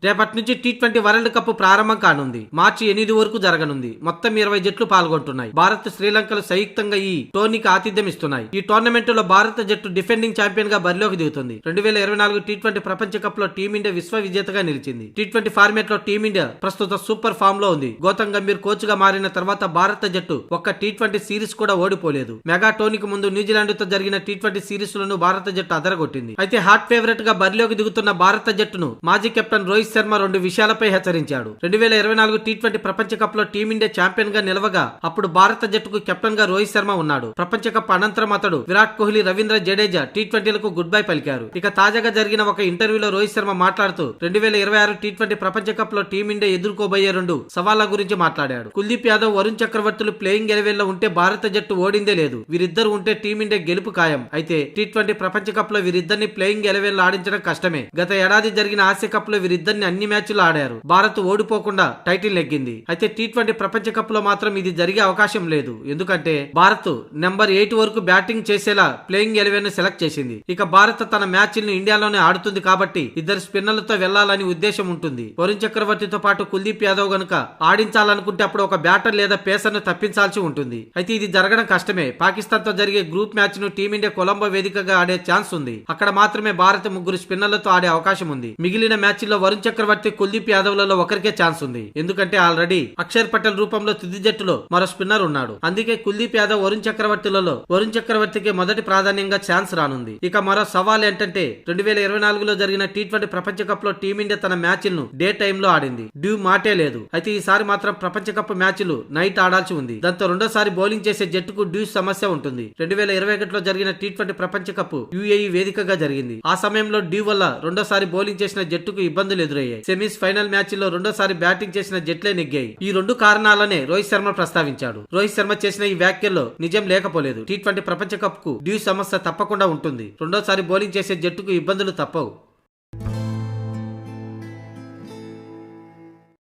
రేపటి నుంచి T20 world cup ప్రారంభం కానుంది. మార్చి 8 వరకు జరగనుంది. మొత్తం 20 జట్లు పాల్గొంటున్నాయి. భారత్, శ్రీలంకలు సంయుక్తంగా ఈ టోర్నీకి ఆతిథ్యం ఇస్తున్నాయి. ఈ టోర్నమెంట్ లో భారత జట్టు డిఫెండింగ్ ఛాంపియన్ గా బరిలోకి దిగుతుంది. 2024 టీ20 ప్రపంచ కప్ లో టీమిండియా విశ్వ విజేతగా నిలిచింది. టీ20 ఫార్మేట్ లో టీమిండియా ప్రస్తుత సూపర్ ఫామ్ లో ఉంది. గౌతమ్ గంభీర్ కోచ్ గా మారిన తర్వాత భారత జట్టు ఒక్క టీ20 సిరీస్ కూడా ఓడిపోలేదు. మెగా టోర్నీకి ముందు న్యూజిలాండ్ తో జరిగిన టీ20 సిరీస్ లను భారత జట్టు అదరగొట్టింది. అయితే హాట్ ఫేవరెట్ గా బరిలోకి దిగుతున్న భారత జట్టును మాజీ కెప్టెన్ రోహిత్ శర్మ 2 విషయాలపై హెచ్చరించాడు. 2024 టీ20 ప్రపంచ కప్ లో టీమిండియా ఛాంపియన్ గా నిలవగా అప్పుడు భారత జట్టుకు కెప్టెన్ గా రోహిత్ శర్మ ఉన్నాడు. ప్రపంచ కప్ అనంతరం అతడు విరాట్ కోహ్లీ, రవీంద్ర జడేజా టీ20లకు గుడ్ బై పలికారు. ఇక తాజాగా జరిగిన ఒక ఇంటర్వ్యూలో రోహిత్ శర్మ మాట్లాడుతూ 2026 టీ20 ప్రపంచ కప్ లో టీమిండియా ఎదుర్కోబోయే 2 సవాళ్ల గురించి మాట్లాడాడు. కుల్దీప్ యాదవ్, వరుణ్ చక్రవర్తులు ప్లేయింగ్ 11 లో ఉంటే భారత జట్టు ఓడిందే లేదు. వీరిద్దరు ఉంటే టీమిండియా గెలుపు ఖాయం. అయితే టీ20 ప్రపంచ కప్ లో వీరిద్దరిని ప్లేయింగ్ 11 లో ఆడించడం కష్టమే. గత ఏడాది జరిగిన ఆసియా కప్ లో వీరిద్దరిని అన్ని మ్యాచ్లు ఆడారు. భారత్ ఓడిపోకుండా టైటిల్ నెగ్గింది. అయితే టీ20 ప్రపంచ కప్ లో మాత్రం ఇది జరిగే అవకాశం లేదు. ఎందుకంటే భారత్ నెంబర్ 8 వరకు బ్యాటింగ్ చేసేలా ప్లేయింగ్ 11 ను సెలెక్ట్ చేసింది. ఇక భారత్ తన మ్యాచ్లను ఇండియాలోనే ఆడుతుంది కాబట్టి ఇద్దరు స్పిన్నర్లతో వెళ్లాలని ఉద్దేశం ఉంటుంది. వరుణ్ చక్రవర్తితో పాటు కుల్దీప్ యాదవ్ గనుక ఆడించాలనుకుంటే అప్పుడు ఒక బ్యాటర్ లేదా పేసర్ ను తప్పించాల్సి ఉంటుంది. అయితే ఇది జరగడం కష్టమే. పాకిస్తాన్ తో జరిగే గ్రూప్ మ్యాచ్ ను టీమిండియా కొలంబో వేదికగా ఆడే ఛాన్స్ ఉంది. అక్కడ మాత్రమే భారత్ 3 స్పిన్నర్లతో ఆడే అవకాశం ఉంది. మిగిలిన మ్యాచ్ల్లో వరుణ్ చక్రవర్తి, కుల్దీప్ యాదవ్ లలో ఒకరికే ఛాన్స్ ఉంది. ఎందుకంటే ఆల్రెడీ అక్షర్ పటేల్ రూపంలో తుది జట్టులో మరో స్పిన్నర్ ఉన్నాడు. అందుకే కుల్దీప్ యాదవ్, వరుణ్ చక్రవర్తిలలో వరుణ్ చక్రవర్తికి మొదటి ప్రాధాన్యంగా ఛాన్స్ రానుంది. ఇక మరో సవాల్ ఏంటంటే 2024లో జరిగిన టీ20 ప్రపంచ కప్ లో టీమిండియా తన మ్యాచ్లను డే టైమ్ లో ఆడింది. డ్యూ మాటే లేదు. అయితే ఈసారి మాత్రం ప్రపంచ కప్ మ్యాచ్లు నైట్ ఆడాల్సి ఉంది. దాంతో రెండోసారి బౌలింగ్ చేసే జట్టుకు డ్యూ సమస్య ఉంటుంది. 2021లో జరిగిన టీ20 ప్రపంచ కప్ యుఏఈ వేదికగా జరిగింది. ఆ సమయంలో డ్యూ వల్ల రెండోసారి బౌలింగ్ చేసిన జట్టుకు ఇబ్బందులు ఎదురయ్యాయి. సెమీస్, ఫైనల్ మ్యాచ్ లో రెండోసారి బ్యాటింగ్ చేసిన జట్లే నెగ్గాయి. ఈ 2 కారణాలనే రోహిత్ శర్మ ప్రస్తావించాడు. రోహిత్ శర్మ చేసిన ఈ వ్యాఖ్యల్లో నిజం లేకపోలేదు. టీ20 ప్రపంచ కప్ కు డ్యూ సమస్య తప్పకుండా ఉంటుంది. రెండోసారి బౌలింగ్ చేసే జట్టుకు ఇబ్బందులు తప్పవు.